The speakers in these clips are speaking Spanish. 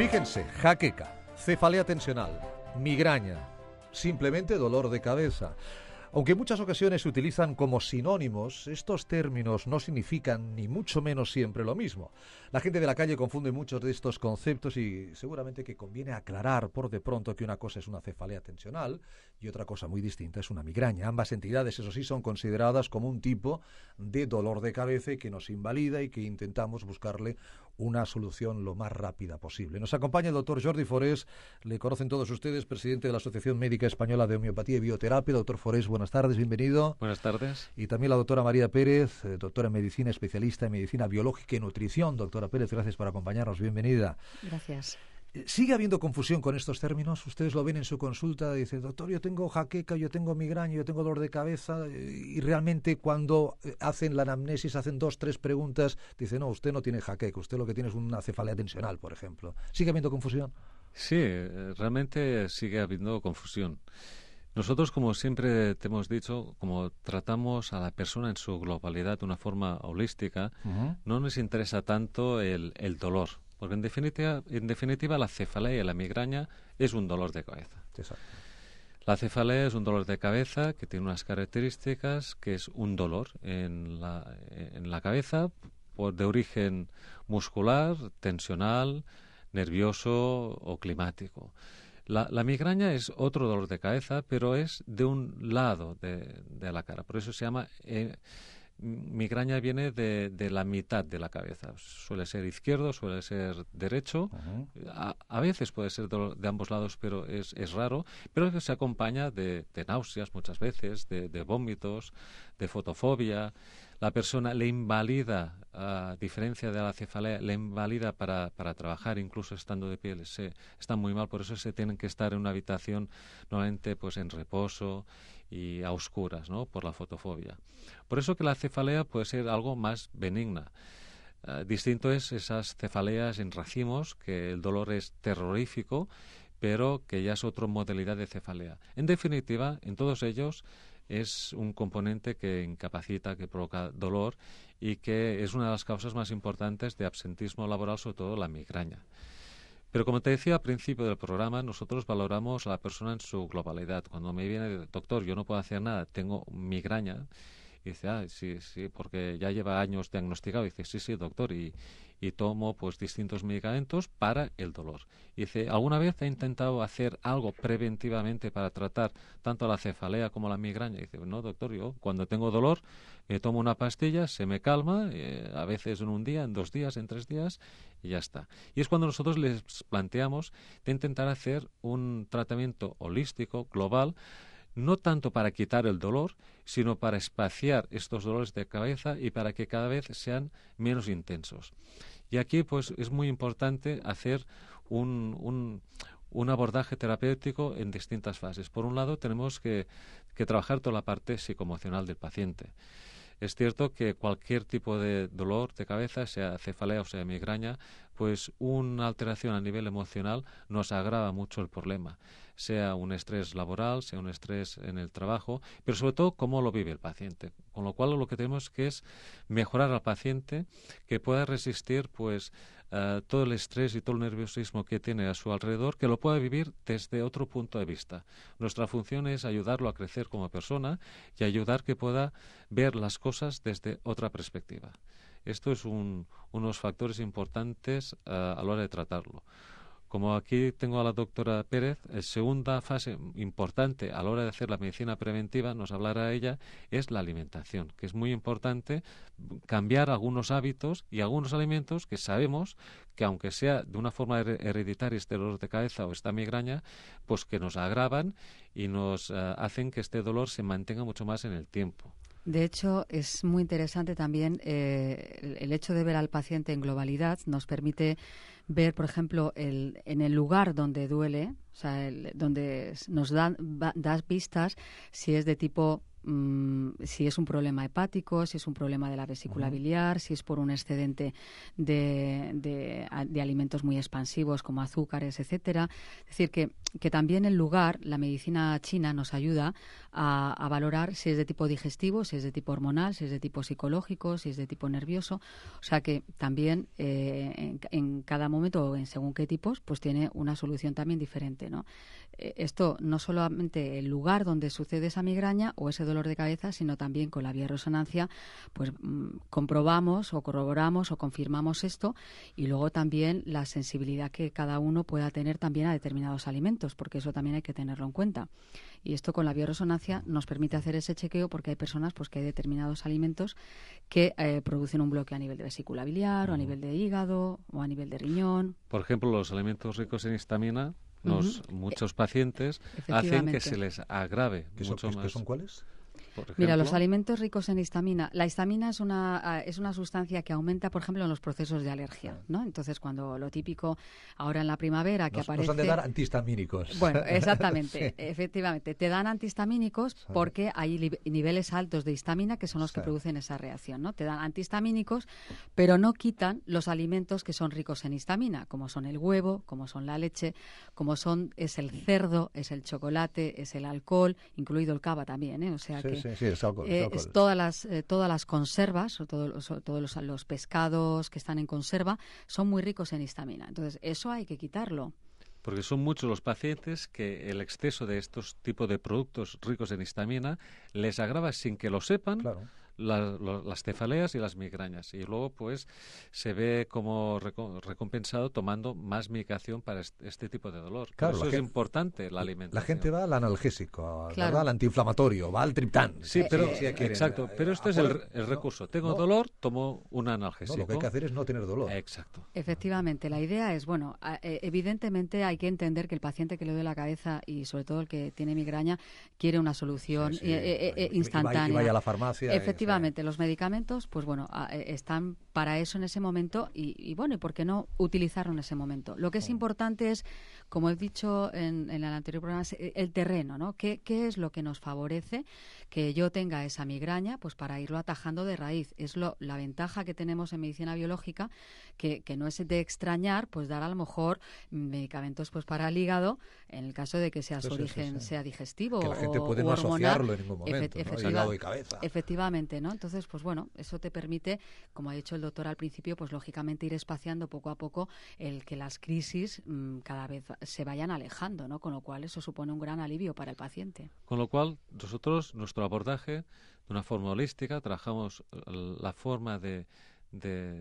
Fíjense, jaqueca, cefalea tensional, migraña, simplemente dolor de cabeza. Aunque en muchas ocasiones se utilizan como sinónimos, estos términos no significan ni mucho menos siempre lo mismo. La gente de la calle confunde muchos de estos conceptos y seguramente que conviene aclarar por de pronto que una cosa es una cefalea tensional y otra cosa muy distinta es una migraña. Ambas entidades, eso sí, son consideradas como un tipo de dolor de cabeza y que nos invalida y que intentamos buscarle una solución lo más rápida posible. Nos acompaña el doctor Jordi Forés, le conocen todos ustedes, presidente de la Asociación Médica Española de Homeopatía y Bioterapia. Doctor Forés, buenas tardes, bienvenido. Buenas tardes. Y también la doctora María Pérez, doctora en Medicina, especialista en Medicina Biológica y Nutrición. Doctora Pérez, gracias por acompañarnos, bienvenida. Gracias. ¿Sigue habiendo confusión con estos términos? Ustedes lo ven en su consulta, dice, doctor, yo tengo jaqueca, yo tengo migraña, yo tengo dolor de cabeza, y realmente cuando hacen la anamnesis, hacen 2, 3 preguntas, dice, no, usted no tiene jaqueca, usted lo que tiene es una cefalea tensional, por ejemplo. ¿Sigue habiendo confusión? Sí, realmente sigue habiendo confusión. Nosotros, como siempre te hemos dicho, como tratamos a la persona en su globalidad de una forma holística, no nos interesa tanto el dolor. Porque en definitiva la cefalea y la migraña es un dolor de cabeza. Exacto. La cefalea es un dolor de cabeza que tiene unas características, que es un dolor en la cabeza de origen muscular, tensional, nervioso o climático. La migraña es otro dolor de cabeza, pero es de un lado de la cara. Por eso se llama... migraña viene de la mitad de la cabeza. Suele ser izquierdo, suele ser derecho. A veces puede ser de ambos lados, pero es raro. Pero se acompaña de náuseas muchas veces, de vómitos, de fotofobia. La persona le invalida, a diferencia de la cefalea, le invalida para trabajar, incluso estando de pie. Están muy mal, por eso se tienen que estar en una habitación normalmente pues en reposo y a oscuras, ¿no?, por la fotofobia. Por eso que la cefalea puede ser algo más benigna. Distinto es esas cefaleas en racimos, que el dolor es terrorífico, pero que ya es otra modalidad de cefalea. En definitiva, en todos ellos es un componente que incapacita, que provoca dolor y que es una de las causas más importantes de absentismo laboral, sobre todo la migraña. Pero como te decía al principio del programa, nosotros valoramos a la persona en su globalidad. Cuando me viene, doctor, yo no puedo hacer nada, tengo migraña, y dice, sí, porque ya lleva años diagnosticado. Y dice, sí, doctor, y tomo pues distintos medicamentos para el dolor. Y dice, ¿alguna vez ha intentado hacer algo preventivamente para tratar tanto la cefalea como la migraña? Y dice, no, doctor, yo cuando tengo dolor me tomo una pastilla, se me calma, a veces en un día, en 2 días, en 3 días, y ya está. Y es cuando nosotros les planteamos de intentar hacer un tratamiento holístico, global, no tanto para quitar el dolor, sino para espaciar estos dolores de cabeza y para que cada vez sean menos intensos. Y aquí pues es muy importante hacer un abordaje terapéutico en distintas fases. Por un lado, tenemos que trabajar toda la parte psicoemocional del paciente. Es cierto que cualquier tipo de dolor de cabeza, sea cefalea o sea migraña, pues una alteración a nivel emocional nos agrava mucho el problema, sea un estrés laboral, sea un estrés en el trabajo, pero sobre todo cómo lo vive el paciente. Con lo cual lo que tenemos que es mejorar al paciente, que pueda resistir pues todo el estrés y todo el nerviosismo que tiene a su alrededor, que lo pueda vivir desde otro punto de vista. Nuestra función es ayudarlo a crecer como persona y ayudar que pueda ver las cosas desde otra perspectiva. Esto es unos factores importantes a la hora de tratarlo. Como aquí tengo a la doctora Pérez, la segunda fase importante a la hora de hacer la medicina preventiva, nos hablará ella, es la alimentación, que es muy importante cambiar algunos hábitos y algunos alimentos que sabemos que, aunque sea de una forma hereditaria este dolor de cabeza o esta migraña, pues que nos agravan y nos hacen que este dolor se mantenga mucho más en el tiempo. De hecho, es muy interesante también el hecho de ver al paciente en globalidad. Nos permite ver, por ejemplo, en el lugar donde duele, o sea, donde nos das pistas si es de tipo si es un problema hepático, si es un problema de la vesícula biliar, si es por un excedente de alimentos muy expansivos como azúcares, etcétera. Es decir, que también el lugar, la medicina china nos ayuda a valorar si es de tipo digestivo, si es de tipo hormonal, si es de tipo psicológico, si es de tipo nervioso. O sea que también en cada momento momento o en según qué tipos, pues tiene una solución también diferente, ¿no? Esto no solamente el lugar donde sucede esa migraña o ese dolor de cabeza, sino también con la bioresonancia, pues comprobamos o corroboramos o confirmamos esto, y luego también la sensibilidad que cada uno pueda tener también a determinados alimentos, porque eso también hay que tenerlo en cuenta. Y esto con la bioresonancia nos permite hacer ese chequeo, porque hay personas pues que hay determinados alimentos que producen un bloqueo a nivel de vesícula biliar o a nivel de hígado o a nivel de riñón. Por ejemplo, los alimentos ricos en histamina, muchos pacientes hacen que se les agrave mucho más. ¿Qué son cuáles? Mira, los alimentos ricos en histamina. La histamina es una sustancia que aumenta, por ejemplo, en los procesos de alergia, ¿no? Entonces, cuando lo típico ahora en la primavera que aparece... Nos han de dar antihistamínicos. Bueno, exactamente, efectivamente. Te dan antihistamínicos porque hay niveles altos de histamina que son los que producen esa reacción, ¿no? Te dan antihistamínicos, pero no quitan los alimentos que son ricos en histamina, como son el huevo, como son la leche, es el cerdo, es el chocolate, es el alcohol, incluido el cava también, ¿eh? O sea que Sí, es alcohol. todas las conservas o todos los pescados que están en conserva son muy ricos en histamina. Entonces, eso hay que quitarlo. Porque son muchos los pacientes que el exceso de estos tipos de productos ricos en histamina les agrava sin que lo sepan. Claro. Las cefaleas y las migrañas, y luego pues se ve como recompensado tomando más medicación para este tipo de dolor. Claro, por eso es importante la alimentación. La gente va al analgésico, ¿verdad? Al antiinflamatorio, va al triptán. Sí, pero exacto, pero esto es el recurso. Tengo dolor, tomo un analgésico. Lo que hay que hacer es no tener dolor. Exacto. Efectivamente, la idea es, evidentemente hay que entender que el paciente que le duele la cabeza y sobre todo el que tiene migraña quiere una solución instantánea. Y vaya a la farmacia. Efectivamente, los medicamentos, pues están para eso en ese momento y ¿por qué no utilizarlo en ese momento? Lo que es importante es, como he dicho en el anterior programa, el terreno, ¿no? ¿Qué es lo que nos favorece que yo tenga esa migraña? Pues para irlo atajando de raíz. Es la ventaja que tenemos en medicina biológica, que no es de extrañar, pues dar a lo mejor medicamentos pues para el hígado, en el caso de que sea su origen sea digestivo que la gente puede no asociarlo en ningún momento, ¿no? Hígado y cabeza. Efectivamente, ¿no? Entonces, pues eso te permite, como ha dicho el doctor al principio, pues lógicamente ir espaciando poco a poco el que las crisis cada vez se vayan alejando, ¿no? Con lo cual eso supone un gran alivio para el paciente. Con lo cual, nosotros, nuestro abordaje, de una forma holística, trabajamos la forma de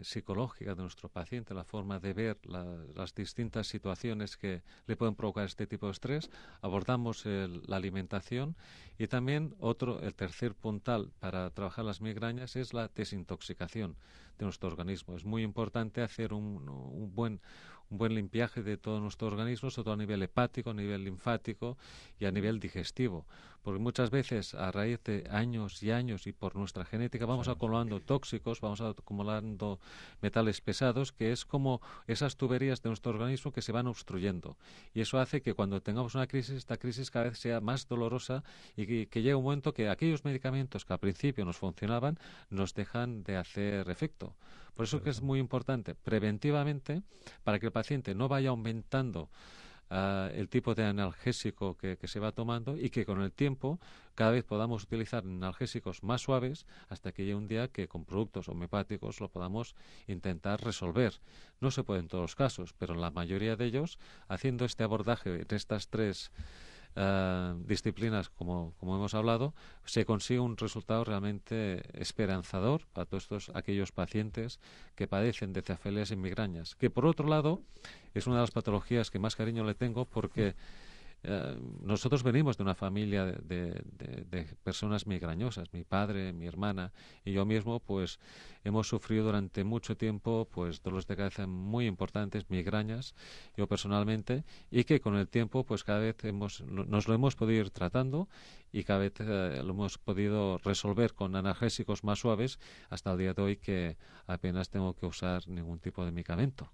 psicológica de nuestro paciente, la forma de ver las distintas situaciones que le pueden provocar este tipo de estrés. Abordamos la alimentación y también el tercer puntal para trabajar las migrañas es la desintoxicación de nuestro organismo. Es muy importante hacer un buen limpiaje de todo nuestro organismo, sobre todo a nivel hepático, a nivel linfático y a nivel digestivo. Porque muchas veces, a raíz de años y años y por nuestra genética, vamos acumulando tóxicos, vamos acumulando metales pesados, que es como esas tuberías de nuestro organismo que se van obstruyendo. Y eso hace que cuando tengamos una crisis, esta crisis cada vez sea más dolorosa y que llegue un momento que aquellos medicamentos que al principio nos funcionaban nos dejan de hacer efecto. Por eso que es muy importante preventivamente, para que el paciente no vaya aumentando el tipo de analgésico que se va tomando y que con el tiempo cada vez podamos utilizar analgésicos más suaves hasta que llegue un día que con productos homeopáticos lo podamos intentar resolver. No se puede en todos los casos, pero en la mayoría de ellos, haciendo este abordaje de estas tres disciplinas, como hemos hablado, se consigue un resultado realmente esperanzador para todos aquellos pacientes que padecen de cefaleas y migrañas, que por otro lado es una de las patologías que más cariño le tengo porque nosotros venimos de una familia de personas migrañosas. Mi padre, mi hermana y yo mismo pues hemos sufrido durante mucho tiempo pues dolores de cabeza muy importantes, migrañas, yo personalmente, y que con el tiempo pues cada vez nos lo hemos podido ir tratando y cada vez lo hemos podido resolver con analgésicos más suaves hasta el día de hoy que apenas tengo que usar ningún tipo de medicamento.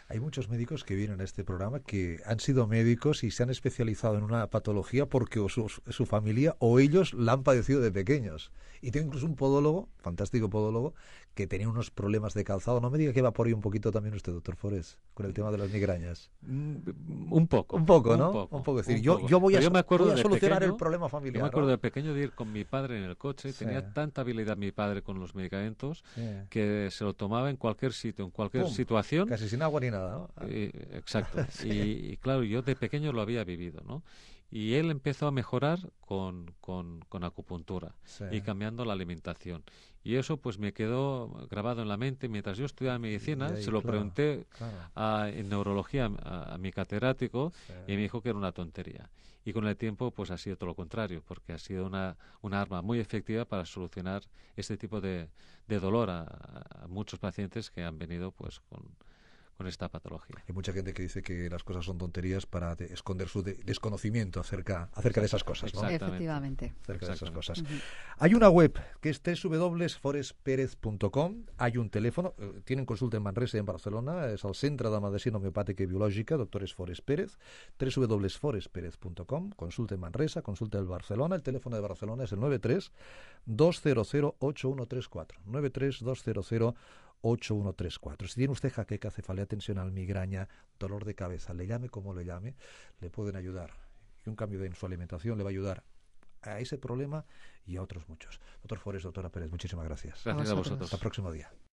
Hay muchos médicos que vienen a este programa que han sido médicos y se han especializado en una patología porque su familia o ellos la han padecido de pequeños. Y tengo incluso un podólogo, fantástico podólogo, que tenía unos problemas de calzado. No me diga que va por ahí un poquito también usted, doctor Forés, con el tema de las migrañas. Un poco. Un poco, ¿no? Un poco. Es decir, yo voy a solucionar el problema familiar. Yo me acuerdo de pequeño de ir con mi padre en el coche. Sí. Tenía tanta habilidad mi padre con los medicamentos que se lo tomaba en cualquier sitio, en cualquier situación. Casi sin agua ni nada. nada, ¿no? Exacto. Sí. Y claro, yo de pequeño lo había vivido, ¿no? Y él empezó a mejorar con acupuntura Sí. y cambiando la alimentación. Y eso pues me quedó grabado en la mente. Mientras yo estudiaba medicina, Y ahí, se lo claro, pregunté claro. en neurología a mi catedrático Sí. y me dijo que era una tontería. Y con el tiempo pues ha sido todo lo contrario, porque ha sido una arma muy efectiva para solucionar este tipo de dolor a muchos pacientes que han venido pues con esta patología. Hay mucha gente que dice que las cosas son tonterías para esconder su desconocimiento acerca de esas cosas, ¿no? Exactamente. Efectivamente. Acerca de esas cosas. Ujú. Hay una web que es www.forestperez.com. Hay un teléfono, tienen consulta en Manresa y en Barcelona, és el Centre de Medicina Homeopàtica i Biològica, doctores Forest Pérez, www.forestperez.com, consulta en Manresa, consulta en Barcelona. El teléfono de Barcelona es el 93 200 8134, 93 200 8134. Si tiene usted jaqueca, cefalea tensional, migraña, dolor de cabeza, le llame como le llame, le pueden ayudar. Y un cambio en su alimentación le va a ayudar a ese problema y a otros muchos. Doctor Forest, doctora Pérez, muchísimas gracias. Gracias a vosotros. vosotros. Hasta el próximo día.